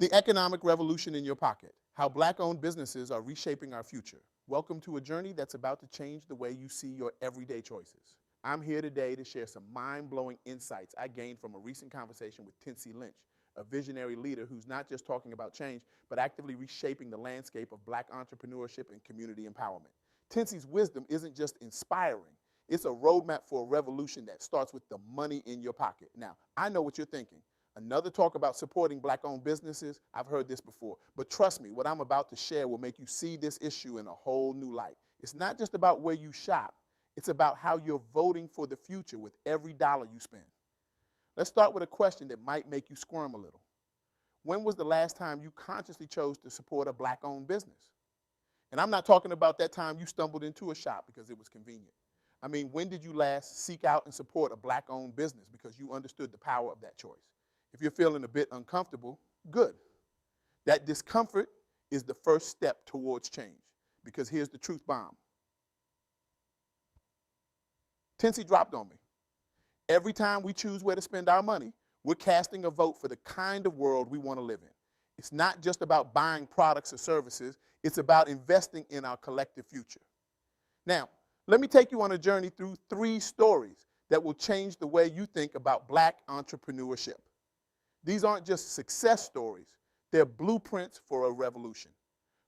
The economic revolution in your pocket, how black-owned businesses are reshaping our future. Welcome to a journey that's about to change the way you see your everyday choices. I'm here today to share some mind-blowing insights I gained from a recent conversation with Tincie Lynch, a visionary leader who's not just talking about change, but actively reshaping the landscape of black entrepreneurship and community empowerment. Tincie's wisdom isn't just inspiring, it's a roadmap for a revolution that starts with the money in your pocket. Now, I know what you're thinking. Another talk about supporting black-owned businesses? I've heard this before. But trust me, what I'm about to share will make you see this issue in a whole new light. It's not just about where you shop. It's about how you're voting for the future with every dollar you spend. Let's start with a question that might make you squirm a little. When was the last time you consciously chose to support a black-owned business? And I'm not talking about that time you stumbled into a shop because it was convenient. I mean, when did you last seek out and support a black-owned business because you understood the power of that choice? If you're feeling a bit uncomfortable, good. That discomfort is the first step towards change, because here's the truth bomb. Tincie dropped on me. Every time we choose where to spend our money, we're casting a vote for the kind of world we want to live in. It's not just about buying products or services, it's about investing in our collective future. Now, let me take you on a journey through 3 stories that will change the way you think about black entrepreneurship. These aren't just success stories, they're blueprints for a revolution.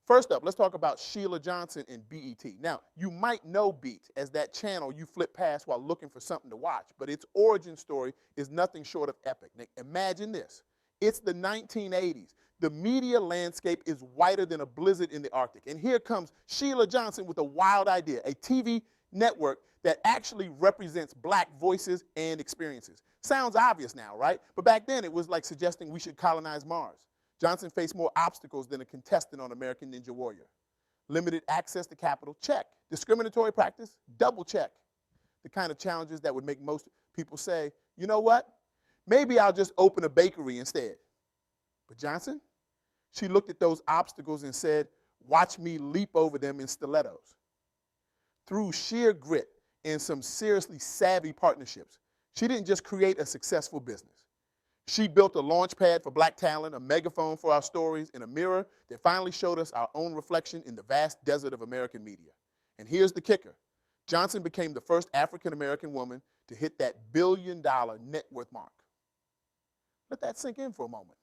First up, let's talk about Sheila Johnson and BET. Now, you might know BET as that channel you flip past while looking for something to watch, but its origin story is nothing short of epic. Now, imagine this. It's the 1980s. The media landscape is whiter than a blizzard in the Arctic. And here comes Sheila Johnson with a wild idea, a TV network that actually represents black voices and experiences. Sounds obvious now, right? But back then it was like suggesting we should colonize Mars. Johnson faced more obstacles than a contestant on American Ninja Warrior. Limited access to capital, check. Discriminatory practice, double check. The kind of challenges that would make most people say, you know what? Maybe I'll just open a bakery instead. But Johnson, she looked at those obstacles and said, watch me leap over them in stilettos. Through sheer grit and some seriously savvy partnerships, she didn't just create a successful business. She built a launch pad for black talent, a megaphone for our stories, and a mirror that finally showed us our own reflection in the vast desert of American media. And here's the kicker. Johnson became the first African-American woman to hit that billion-dollar net worth mark. Let that sink in for a moment.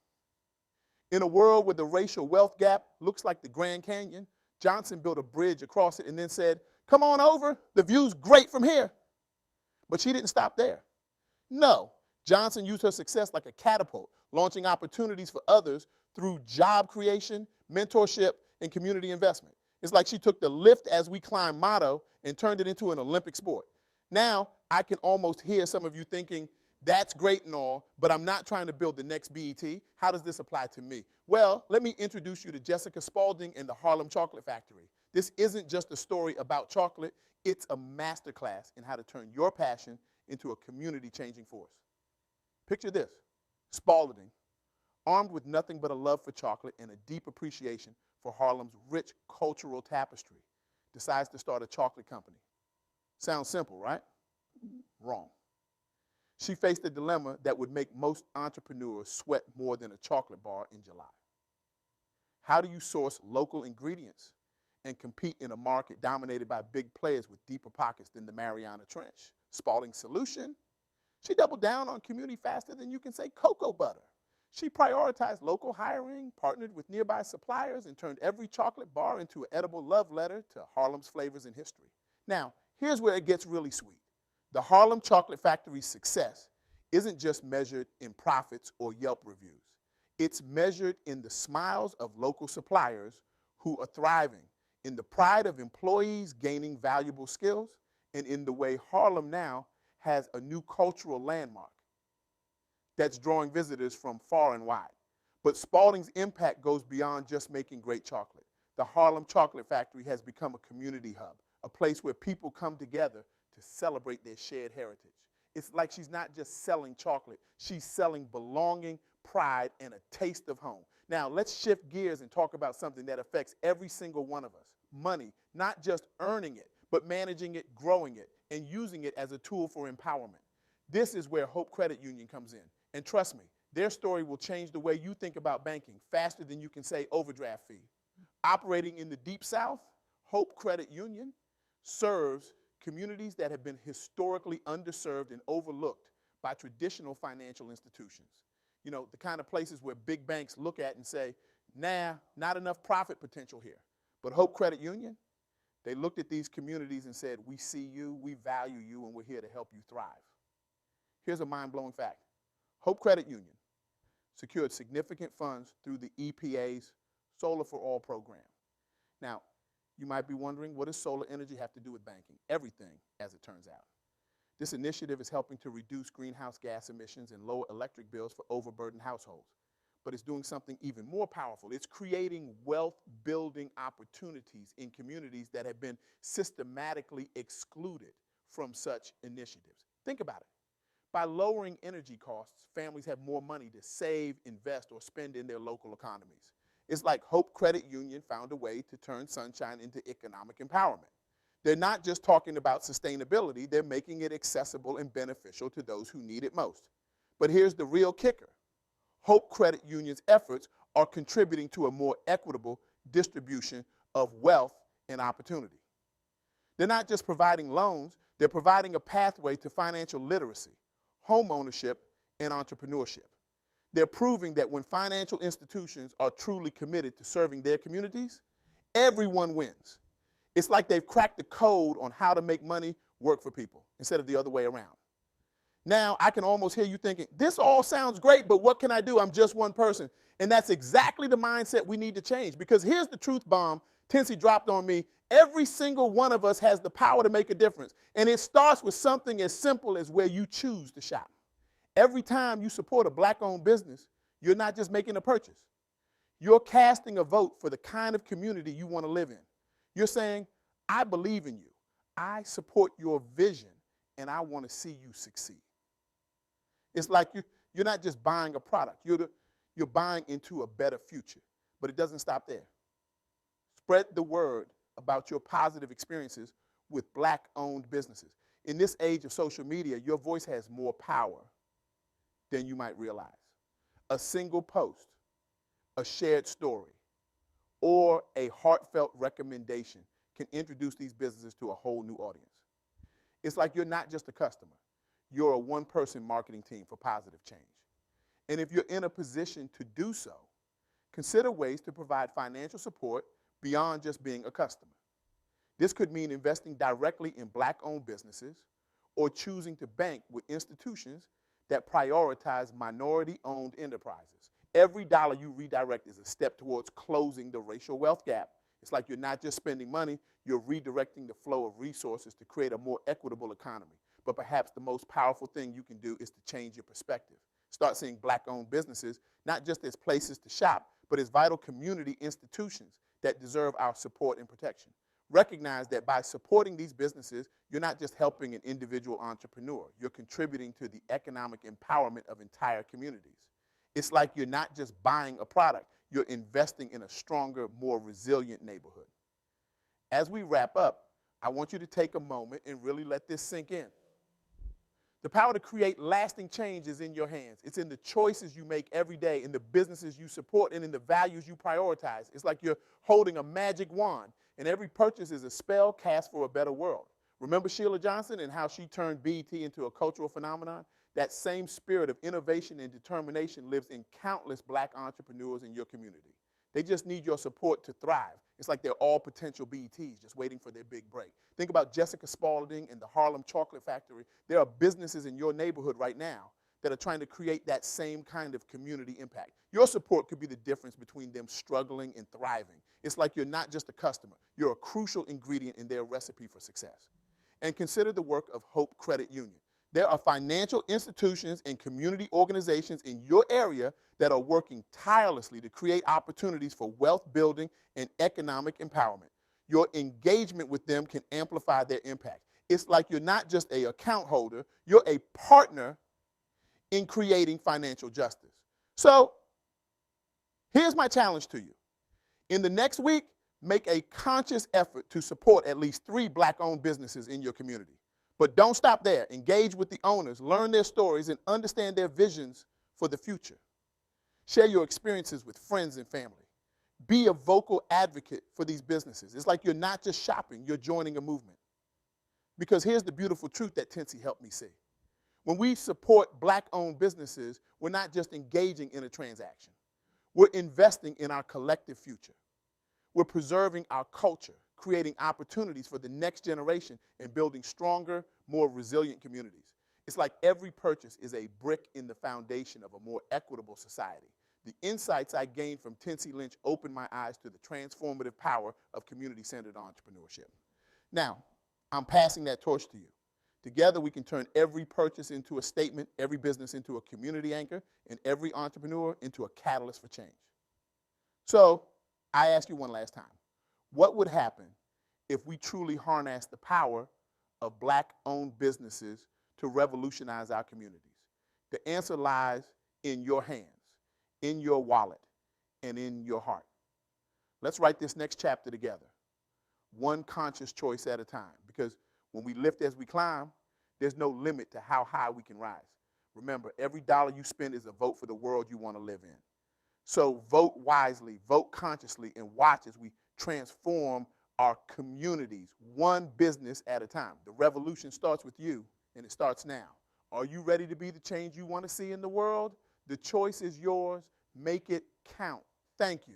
In a world where the racial wealth gap looks like the Grand Canyon, Johnson built a bridge across it and then said, come on over, the view's great from here. But she didn't stop there. No, Johnson used her success like a catapult, launching opportunities for others through job creation, mentorship, and community investment. It's like she took the lift as we climb motto and turned it into an Olympic sport. Now, I can almost hear some of you thinking, that's great and all, but I'm not trying to build the next BET. How does this apply to me? Well, let me introduce you to Jessica Spaulding and the Harlem Chocolate Factory. This isn't just a story about chocolate, it's a masterclass in how to turn your passion into a community-changing force. Picture this, Spaulding, armed with nothing but a love for chocolate and a deep appreciation for Harlem's rich cultural tapestry, decides to start a chocolate company. Sounds simple, right? Wrong. She faced a dilemma that would make most entrepreneurs sweat more than a chocolate bar in July. How do you source local ingredients and compete in a market dominated by big players with deeper pockets than the Mariana Trench? Spaulding's solution? She doubled down on community faster than you can say cocoa butter. She prioritized local hiring, partnered with nearby suppliers, and turned every chocolate bar into an edible love letter to Harlem's flavors and history. Now, here's where it gets really sweet. The Harlem Chocolate Factory's success isn't just measured in profits or Yelp reviews. It's measured in the smiles of local suppliers who are thriving, in the pride of employees gaining valuable skills, and in the way Harlem now has a new cultural landmark that's drawing visitors from far and wide. But Spaulding's impact goes beyond just making great chocolate. The Harlem Chocolate Factory has become a community hub, a place where people come together to celebrate their shared heritage. It's like she's not just selling chocolate, she's selling belonging, pride, and a taste of home. Now, let's shift gears and talk about something that affects every single one of us. Money, not just earning it, but managing it, growing it, and using it as a tool for empowerment. This is where Hope Credit Union comes in. And trust me, Their story will change the way you think about banking faster than you can say overdraft fee. Operating in the Deep South, Hope Credit Union serves communities that have been historically underserved and overlooked by traditional financial institutions. You know, the kind of places where big banks look at and say, nah, not enough profit potential here. But Hope Credit Union, they looked at these communities and said, we see you, we value you, and we're here to help you thrive. Here's a mind-blowing fact. Hope Credit Union secured significant funds through the EPA's Solar for All program. Now, you might be wondering, what does solar energy have to do with banking? Everything, as it turns out. This initiative is helping to reduce greenhouse gas emissions and lower electric bills for overburdened households. But it's doing something even more powerful. It's creating wealth-building opportunities in communities that have been systematically excluded from such initiatives. Think about it. By lowering energy costs, families have more money to save, invest, or spend in their local economies. It's like Hope Credit Union found a way to turn sunshine into economic empowerment. They're not just talking about sustainability, they're making it accessible and beneficial to those who need it most. But here's the real kicker. Hope Credit Union's efforts are contributing to a more equitable distribution of wealth and opportunity. They're not just providing loans, they're providing a pathway to financial literacy, home ownership, and entrepreneurship. They're proving that when financial institutions are truly committed to serving their communities, everyone wins. It's like they've cracked the code on how to make money work for people instead of the other way around. Now, I can almost hear you thinking, this all sounds great, but what can I do? I'm just one person. And that's exactly the mindset we need to change, because here's the truth bomb Tincie dropped on me. Every single one of us has the power to make a difference. And it starts with something as simple as where you choose to shop. Every time you support a black-owned business, you're not just making a purchase. You're casting a vote for the kind of community you want to live in. You're saying, I believe in you. I support your vision, and I want to see you succeed. It's like you're not just buying a product. You're buying into a better future. But it doesn't stop there. Spread the word about your positive experiences with black-owned businesses. In this age of social media, your voice has more power than you might realize. A single post, a shared story, or a heartfelt recommendation can introduce these businesses to a whole new audience. It's like you're not just a customer. You're a one-person marketing team for positive change. And if you're in a position to do so, consider ways to provide financial support beyond just being a customer. This could mean investing directly in black-owned businesses or choosing to bank with institutions that prioritize minority-owned enterprises. Every dollar you redirect is a step towards closing the racial wealth gap. It's like you're not just spending money, you're redirecting the flow of resources to create a more equitable economy. But perhaps the most powerful thing you can do is to change your perspective. Start seeing black-owned businesses not just as places to shop, but as vital community institutions that deserve our support and protection. Recognize that by supporting these businesses, you're not just helping an individual entrepreneur, you're contributing to the economic empowerment of entire communities. It's like you're not just buying a product, you're investing in a stronger, more resilient neighborhood. As we wrap up, I want you to take a moment and really let this sink in. The power to create lasting change is in your hands. It's in the choices you make every day, in the businesses you support, and in the values you prioritize. It's like you're holding a magic wand, and every purchase is a spell cast for a better world. Remember Sheila Johnson and how she turned BET into a cultural phenomenon? That same spirit of innovation and determination lives in countless black entrepreneurs in your community. They just need your support to thrive. It's like they're all potential BETs just waiting for their big break. Think about Jessica Spaulding and the Harlem Chocolate Factory. There are businesses in your neighborhood right now that are trying to create that same kind of community impact. Your support could be the difference between them struggling and thriving. It's like you're not just a customer. You're a crucial ingredient in their recipe for success. And consider the work of Hope Credit Union. There are financial institutions and community organizations in your area that are working tirelessly to create opportunities for wealth building and economic empowerment. Your engagement with them can amplify their impact. It's like you're not just an account holder, you're a partner in creating financial justice. So, here's my challenge to you. In the next week, make a conscious effort to support at least 3 black-owned businesses in your community. But don't stop there. Engage with the owners, learn their stories, and understand their visions for the future. Share your experiences with friends and family. Be a vocal advocate for these businesses. It's like you're not just shopping, you're joining a movement. Because here's the beautiful truth that Tincie helped me see. When we support black-owned businesses, we're not just engaging in a transaction. We're investing in our collective future. We're preserving our culture, creating opportunities for the next generation, and building stronger, more resilient communities. It's like every purchase is a brick in the foundation of a more equitable society. The insights I gained from Tincie Lynch opened my eyes to the transformative power of community-centered entrepreneurship. Now, I'm passing that torch to you. Together, we can turn every purchase into a statement, every business into a community anchor, and every entrepreneur into a catalyst for change. So, I ask you one last time, what would happen if we truly harness the power of black-owned businesses to revolutionize our communities? The answer lies in your hands, in your wallet, and in your heart. Let's write this next chapter together, one conscious choice at a time, because when we lift as we climb, there's no limit to how high we can rise. Remember, every dollar you spend is a vote for the world you want to live in. So vote wisely, vote consciously, and watch as we transform our communities, one business at a time. The revolution starts with you, and it starts now. Are you ready to be the change you want to see in the world? The choice is yours. Make it count. Thank you.